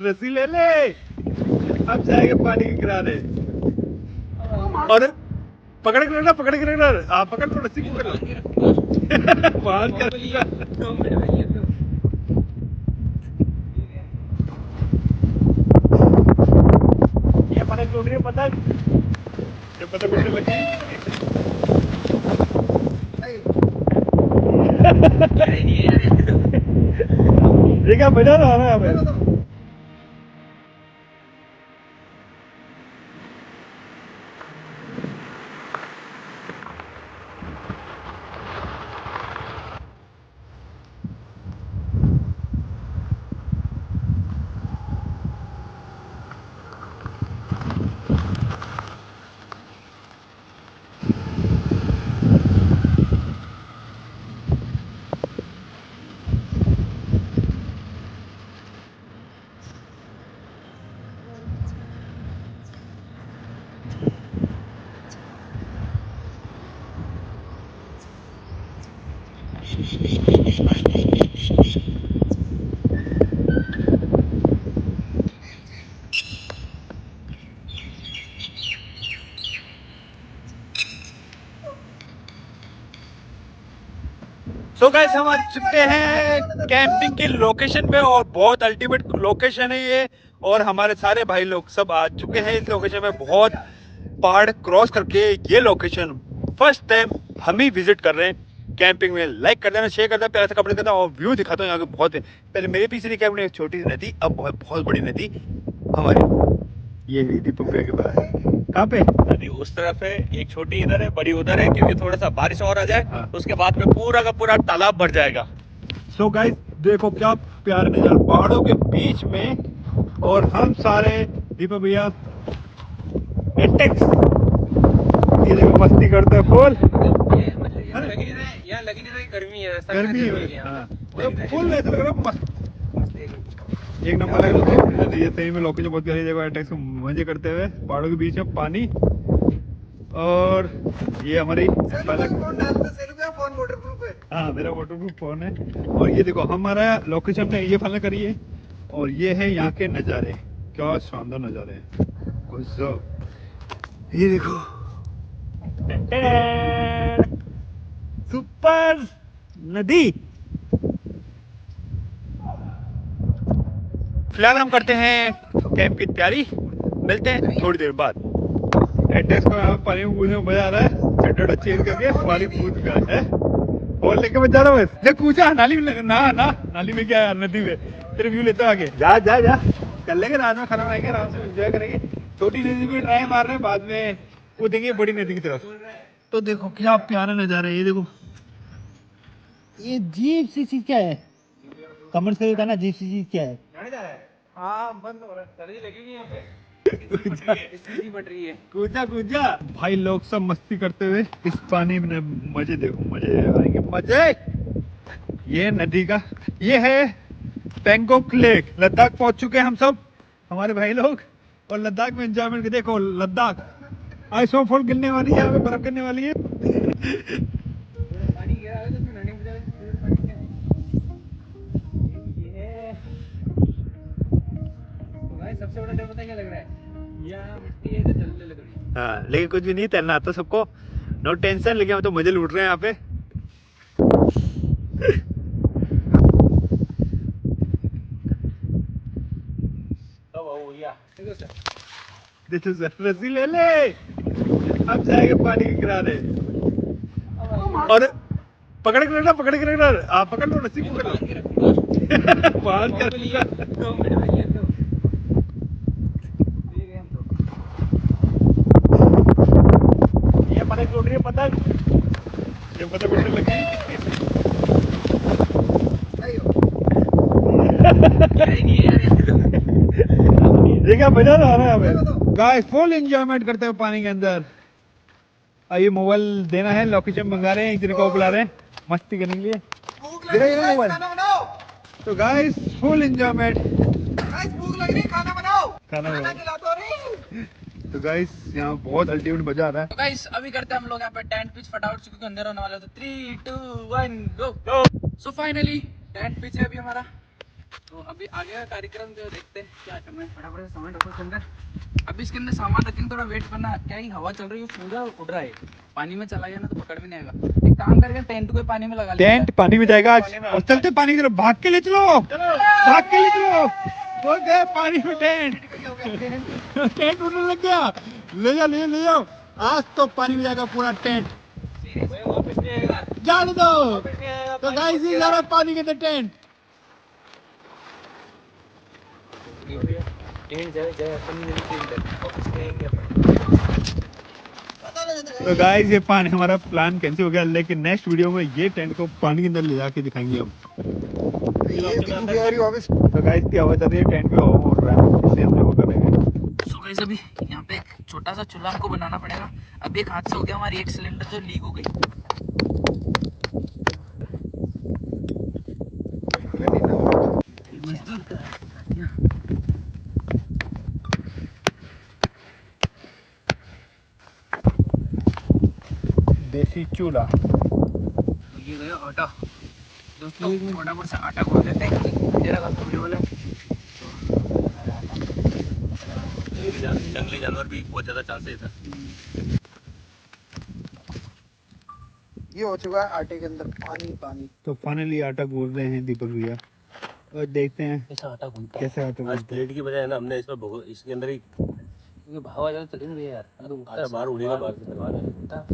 रस्सी ले ले, अब जाएंगे पानी के किनारे। और पकड़ के रखना, पकड़ के रखना, आप पकड़ लो, रस्सी पकड़ लो। बाहर क्या ये पता टूट रही है, पता ये पता टूटने लगी। ये क्या बजा रहा है यहाँ पे? सो गाइस हम आ चुके हैं कैंपिंग की लोकेशन पे और बहुत अल्टीमेट लोकेशन है ये। और हमारे सारे भाई लोग सब आ चुके हैं इस लोकेशन पे। बहुत पहाड़ क्रॉस करके ये लोकेशन फर्स्ट टाइम हम ही विजिट कर रहे हैं कैंपिंग में। लाइक कर देना, शेयर कर देना, प्यार से कपड़े देना और व्यू दिखाता हूँ यहाँ के। बहुत है, पहले मेरे पीछे देखा अपने एक छोटी सी नदी, अब बहुत बड़ी नदी हमारी ये दीपक के पास। कहाँ पे नदी उस तरफ है, एक छोटी इधर है, बड़ी उधर है, क्योंकि थोड़ा सा बारिश और आ जाए तो उसके बाद में पूरा का पूरा तालाब भर जाएगा। सो गाइस देखो क्या प्यारा नजारा पहाड़ों के बीच में, और हम सारे दीपक भैया एटेक्स ये देखो मस्ती करते हैं फुल। यहाँ लगी नहीं रही, गर्मी है, गर्मी है फुल मस्त एक नंबर है। ये सही में लोकेशन बहुत प्यारी जगह है, एटेक्स को मजे करते हुए पहाड़ों के बीच में पानी। और ये हमारी हाँ मेरा वाटरप्रूफ फोन है। और ये देखो हमारा लोकेशन ने ये फाइनल करी है, और ये है यहाँ के नज़ारे, क्या शानदार नज़ारे हैं। ये देखो सुपर नदी। फिलहाल हम करते हैं कैंप की तैयारी, मिलते हैं थोड़ी देर बाद। एड्रेस को यहाँ पानी में कूदने में मजा आ रहा है, चड्डा चेंज करके पानी कूद गया है और लेके मैं जा रहा हूँ। बस कूचा नाली में, ना नाली में क्या यार, नदी में तेरे व्यू लेते आगे जा जा जा कर लेंगे, रात में खाना बनाएंगे, आराम से एंजॉय करेंगे। छोटी नदी में ट्राई मार रहे हैं, बाद में कूदेंगे बड़ी नदी की तरफ। तो देखो क्या प्यारा नजारा है, ये देखो ये जीप सी चीज क्या है, कमेंट्स करके बताना जीप सी चीज क्या है। हाँ बंद हो रहा है, सर्दी लगेगी यहाँ पे। कूदा कूदा भाई लोग सब मस्ती करते हुए इस पानी में, मजे देखो, मजे आएंगे मजे। ये नदी का ये है पैंगोंग लेक। लद्दाख पहुंच चुके हैं हम सब, हमारे भाई लोग, और लद्दाख में एंजॉयमेंट के देखो। लद्दाख आइसोफॉल गिरने वाली है, यहाँ पे बर्फ गिरने वाली है। सबसे बड़ा डर पता क्या लग रहा है, यहाँ मिट्टी है जो जलने लग रही है। हाँ लेकिन कुछ भी नहीं, तैरना आता सबको, नो टेंशन। लेकिन हम तो मजे लूट रहे हैं यहाँ पे। रस्सी ले ले, अब जाएंगे पानी के किनारे। और पकड़ के रखना, पकड़ के रखना, आप पकड़ लो, रस्सी पकड़ लो। बाहर क्या ये पता टूट रही है, पता ये पता टूटने लगी। ये क्या बजा रहा है यहाँ पे? गाइस फुल एंजॉयमेंट करते हुए पानी के अंदर। ये मोबाइल देना है, लोकेशन मंगा रहे हैं, एक दिन को बुला रहे हैं मस्ती करने के लिए। मोबाइल तो गाइस फुल एंजॉयमेंट। भूख लग रही है, खाना बनाओ, खाना बनाओ। तो गाइस यहाँ बहुत अल्टीमेट मजा आ रहा है। तो गाइस अभी करते हैं हम लोग यहाँ पे टेंट पिच फटाफट, क्योंकि अंदर होने वाला है। तो 3 2 1 गो। सो फाइनली टेंट पिच है अभी हमारा, तो अभी आगे का कार्यक्रम जो देखते हैं क्या करना है। फटाफट से सामान रखो इसके अंदर। अभी इसके अंदर सामान रखेंगे, थोड़ा वेट करना। क्या ही हवा चल रही है, पूरा उड़ रहा है। पानी में चला गया ना तो पकड़ भी नहीं आएगा। एक काम करके टेंट को पानी में लगा लेते हैं। टेंट पानी में जाएगा आज और चलते पानी की तरफ, भाग के ले चलो, भाग के ले चलो। वो गए पानी में, टेंट टेंट उड़ने लग गया। ले जाओ ले जाओ ले जाओ, आज तो पानी में जाएगा पूरा टेंट, जाने दो। तो गाइस ये जा रहा है पानी के अंदर टेंट। तो गाइस ये पानी हमारा प्लान कैंसिल हो गया, लेकिन नेक्स्ट वीडियो में ये टेंट को पानी के अंदर ले जाके दिखाएंगे हम। तो गाइस की आवाज आ रही है, टेंट पे हवा उड़ रहा है, इसलिए हम लोग कर रहे हैं। सो गाइस अभी यहाँ पे एक छोटा सा चूल्हा हमको बनाना पड़ेगा। अभी एक हादसा हो गया, हमारी एक सिलेंडर जो लीक हो गई। देसी चूल्हा। ये गया आटा। दोस्तों फटाफट से आटा खोल देते हैं, अंधेरा का होने वाला है। जंगली जानवर भी बहुत ज्यादा चांसेस है। ये हो चुका है आटे के अंदर पानी पानी। तो फाइनली आटा गूंद रहे हैं दीपक भैया, और देखते हैं ऐसा आटा गूंथता कैसे आटा आज गूंदते हैं। प्लेट की बजाय ना हमने इसमें इसके अंदर ही, क्योंकि हवा ज्यादा चली नहीं यार, आज बाहर उड़ेगा, बाहर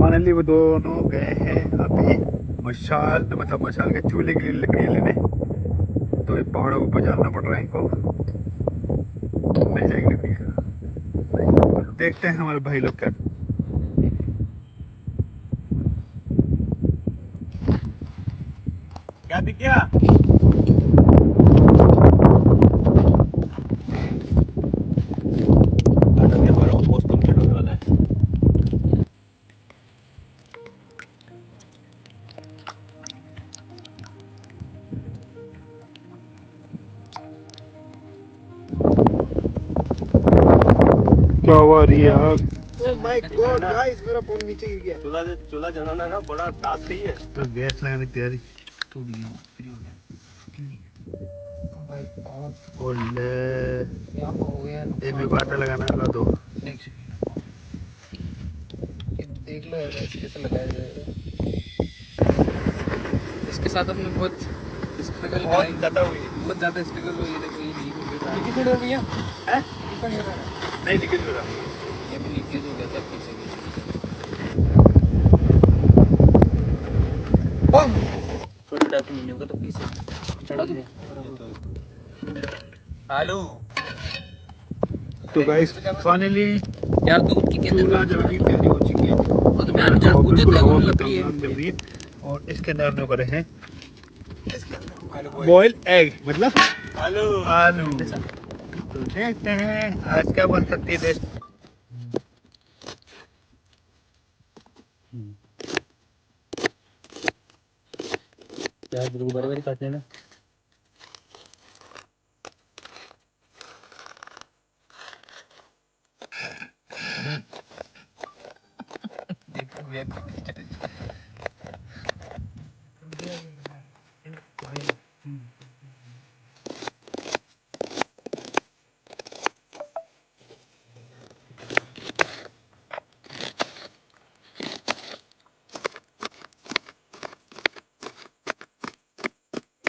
फाइनली वो दोनों गए हैं अभी मशाल, मतलब मशाल के चूल्हे के लिए लकड़ियाँ लेने। तो ये पहाड़ों को बजाना पड़ रहा है इनको, मिल जाएगी लकड़ियाँ। देखते हैं हमारे भाई लोग क्या। क्या दिख गया? हमारा ऑलमोस्ट कंप्लीट होने वाला है। क्या हुआ रही है आग? माय गॉड गाइस, मेरा फोन नीचे गिर गया। चूल्हा जलाना ना बड़ा टास्क ही है। तो गैस लगाने की तैयारी। टूट गया, फ्री हो गया। ओले यहाँ पे हो गया ये भी आटा लगाना लगा दो। देख लो यार कैसे लगाया जाएगा। इसके साथ अपने बहुत स्ट्रगल बहुत ज्यादा हुई। बहुत ज़्यादा स्ट्रगल हुई है। देखो ये लीक हो गया। कितने डर भैया हैं? कितना डर रहा नहीं निकल रहा। है। ये भी लीकेज हो गया था पीछे छोटा टाइप नहीं होगा तो पीछे चढ़ा दे। आलू तो गाइस फाइनली यार दूध की कहते चूल्हा जलाने की तैयारी हो चुकी है। वो तो मैं अंदर और मुझे बिल्कुल तो हवा लकड़ी है। खतरनाक जल रही है, और इसके अंदर हमने करे हैं बॉयल एग, मतलब आलू। आलू तो देखते हैं आज क्या बन सकती है डिश। प्याज बिल्कुल बड़े बड़े काट लेना।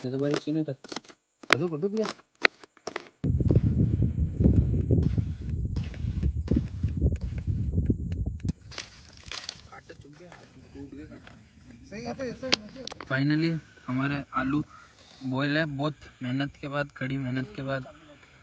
ये तो बड़ी चीनी कर दो भैया। फाइनली हमारे आलू बॉयल है। बहुत मेहनत के बाद, कड़ी मेहनत के बाद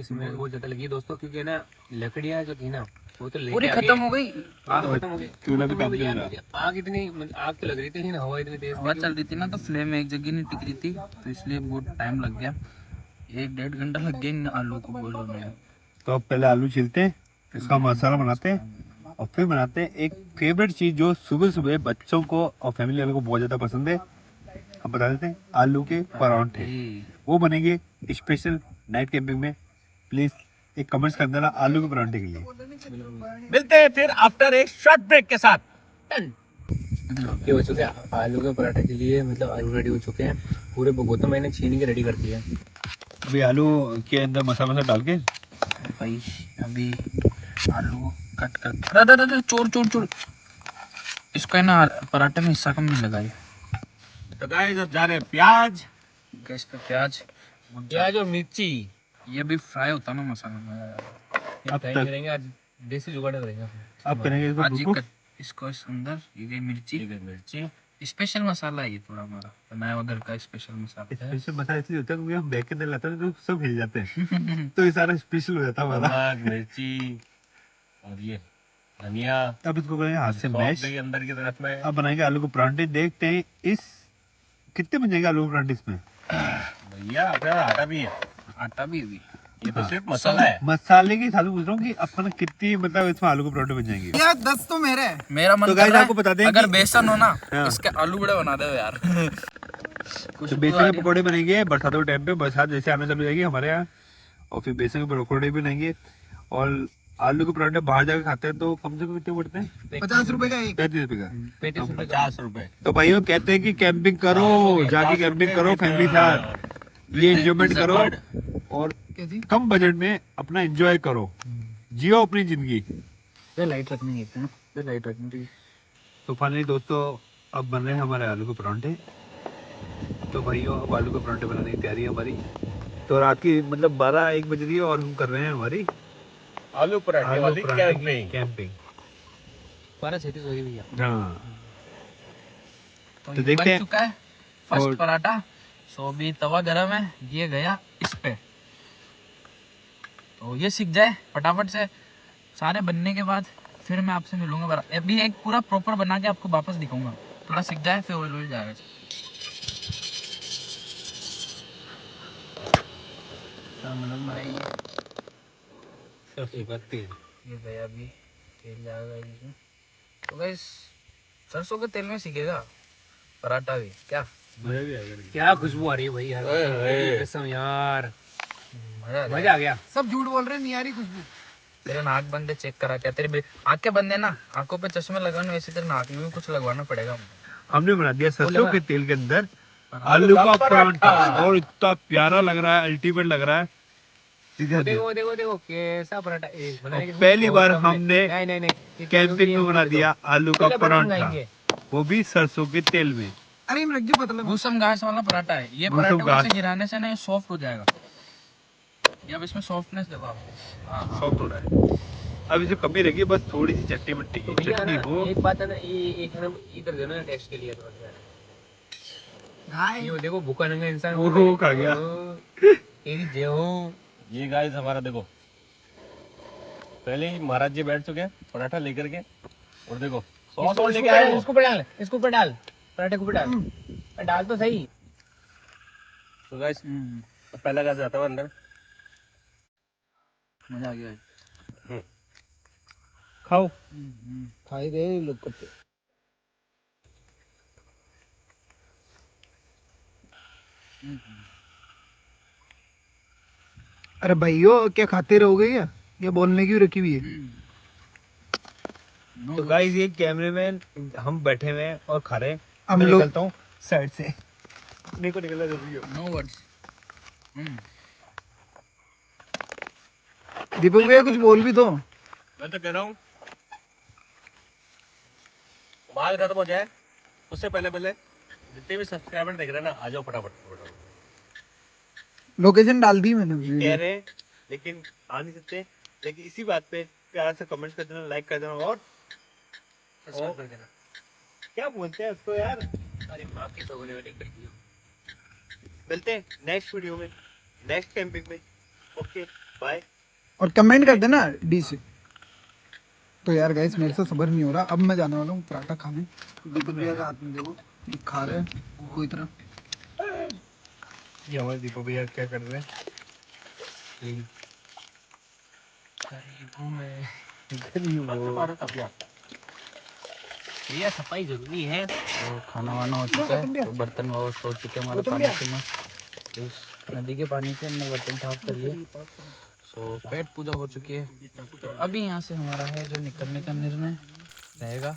इसमें बहुत ज्यादा लगी दोस्तों, क्योंकि ना लकड़ियाँ जो थी ना वो तो पूरी लेके खत्म हो गई। आग खत्म हो गई। चूल्हा भी काम कर रहा। आग इतनी आग तो लग रही थी ना, हवा इतनी तेज हवा चल रही थी ना तो फ्लेम एक जगह नहीं टिक रही थी, तो इसलिए बहुत टाइम लग गया। 1-1.5 घंटा लग गया इन आलू को बॉयल होने में। तो अब पहले आलू छीलते हैं, इसका मसाला बनाते हैं, और फिर बनाते हैं एक फेवरेट चीज जो सुबह सुबह बच्चों को और फैमिली वालों को बहुत ज्यादा पसंद है। हम बता देते हैं आलू के परांठे, वो बनेंगे स्पेशल नाइट कैंपिंग में। प्लीज एक कमेंट्स कर देना आलू के परांठे के लिए। मिलते हैं फिर आफ्टर एक शॉर्ट ब्रेक के साथ। ये हो चुके हैं आलू के पराठे के लिए, मतलब आलू रेडी हो चुके हैं पूरे। गौतम मैंने छीन के रेडी कर दिया है। अभी आलू के अंदर मसाला डाल के भाई अभी आलू कट कर चोर चोर चोर इसका है ना पराठे में हिस्सा कम नहीं लगाए। तो गाइस अब जा रहे हैं प्याज। गैस पे प्याज प्याज और मिर्ची ये भी फ्राई होता ना मसाला में। अब करेंगे आज, देसी जुगाड़ करेंगे। अब करेंगे इसको आज बुकु। इसको इस अंदर ये गई मिर्ची। मिर्ची स्पेशल मसाला है ये थोड़ा हमारा बनाया हुआ घर का स्पेशल मसाला है। स्पेशल मसाला इसलिए होता है क्योंकि हम बैग के अंदर लाते हैं तो सब हिल जाते हैं तो ये सारा स्पेशल हो जाता है हमारा। नमक मिर्ची और ये धनिया अब इसको करेंगे हाथ से मैश। के अंदर की तरफ में अब बनाएंगे आलू के परांठे। देखते हैं इस कितने बन जाएंगे आलू के परांठे इसमें। भैया अपना आटा भी है, आटा भी अभी ये तो सिर्फ मसाला है। मसाले के साथ पूछ रहा हूँ कि अपन कितनी मतलब इसमें आलू के परांठे बन जाएंगे। यार 10 तो मेरे हैं। मेरा मन तो कर गाइस रहा है आपको बता दें अगर कि- बेसन हो ना हाँ। इसके आलू बड़े बना दो यार। तो बेसन के पकौड़े बनेंगे बरसातों के टाइम पे। बरसात जैसे आने चालू हो जाएगी हमारे यहाँ, और फिर बेसन के पकौड़े भी बनेंगे। और आलू के परांठे बाहर जाकर खाते हैं तो कम से कम कितने पड़ते हैं? 50 रुपए का एक। 35 रुपए का। 50 रुपए। तो भाइयों कहते हैं कि कैंपिंग करो, जाके कैंपिंग करो फैमिली के साथ, ये एंजॉयमेंट करो और कम बजट में अपना एंजॉय करो, जियो अपनी जिंदगी। लाइट रखनी है ना, लाइट रखनी। तो फाइनली दोस्तों अब बन रहे हैं हमारे आलू के परांठे। तो भाइयों अब आलू के परांठे बनाने की तैयारी है हमारी। तो रात की मतलब 12-1 बज रही है और हम कर रहे हैं हमारी आलू पराठे वाली कैंपिंग। 12:36 हो गई भैया। हाँ तो तो ये देखते बन हैं। चुका है फर्स्ट और- पराठा। सो अभी तवा गरम है, ये गया इस पे। तो ये सीख जाए फटाफट से। सारे बनने के बाद फिर मैं आपसे मिलूंगा। अभी एक पूरा प्रॉपर बना के आपको वापस दिखाऊंगा। थोड़ा सीख जाए फिर ऑयल जाएगा। भाई ये गया अभी तेल जाएगा इसमें। तो गाइस सरसों के तेल में सीखेगा पराठा भी क्या? मजा भी आएगा। क्या खुशबू आ रही है भाई यार, कसम यार मजा आ गया। सब झूठ बोल रहे हैं, नहीं आ रही खुशबू। तेरे नाक बंद है, चेक करा क्या? तेरे आंखें बंद है ना, आंखों पे चश्मे लगाने वैसे तेरे नाक में भी कुछ लगवाना पड़ेगा। हमने बना दिया सरसों के तेल के अंदर आलू का परांठा और इतना प्यारा लग रहा है, अल्टीमेट लग रहा है। देखो देखो देखो कैसा पराठा और पहली बार हमने नहीं कैंपिंग में बना दिया आलू का परांठा, वो भी सरसों के तेल में। अरे भूसम घास वाला पराठा है ये। भूसम पराठे को घास। ऐसे गिराने से ना ये सॉफ्ट हो जाएगा। ये अब इसमें सॉफ्टनेस देखो आप। सॉफ्ट हो रहा है। अब इसे कमी रखिए, बस थोड़ी सी चटनी मट्टी की चटनी हो। एक बात है ना, ये एक इधर देना टेस्ट के लिए थोड़ा सा। ये देखो भूखा नंगा इंसान वो खा गया। तेरी जय हो। ये गाइस हमारा देखो, पहले ही महाराज जी बैठ चुके हैं पराठा लेकर के, और देखो सॉस और लेके आए। इसको ऊपर डाल, इसको ऊपर डाल, पराठे को ऊपर डाल, डाल तो सही। तो गाइस पहला कैसे आता है अंदर, मजा आ गया। खाओ। खाई गए लोग करते। अरे भाइयों क्या खाते रहोगे क्या? ये बोलने की भी रखी हुई है। तो गाइस ये कैमरे में हम बैठे हुए हैं और खा रहे हैं। हम मैं लोग- निकलता हूँ साइड से। मेरे को निकलना जरूरी है। No words. दीपक भैया कुछ बोल भी दो। मैं तो कह रहा हूँ बात खत्म हो जाए उससे पहले पहले जितने भी सब्सक्राइबर देख रहे हैं ना, आ जाओ फटाफट। लोकेशन डाल दी मैंने। कह रहे हैं लेकिन आ नहीं सकते, लेकिन इसी बात पे प्यार से कमेंट कर देना, लाइक कर देना और क्या बोलते हैं उसको यार। अरे माफ की होने वाली करती हो। मिलते हैं नेक्स्ट वीडियो में, नेक्स्ट कैंपिंग में। Okay bye. और कमेंट कर देना डी से। तो यार गाइस मेरे से सब्र नहीं हो रहा, अब मैं जाने वाला हूँ पराठा खाने। दीपक भैया का हाथ में देखो ये खा रहे हैं कोई तरह। ये हमारे दीपक भैया क्या कर रहे हैं? भैया सफाई जरूरी है। तो खाना वाना हो चुका है, तो बर्तन वॉश हो चुके हैं हमारे पानी से मस्त। इस नदी के पानी से हमने बर्तन साफ कर लिए। सो पेट पूजा हो चुकी है। तो अभी यहाँ से हमारा है जो निकलने का निर्णय रहेगा।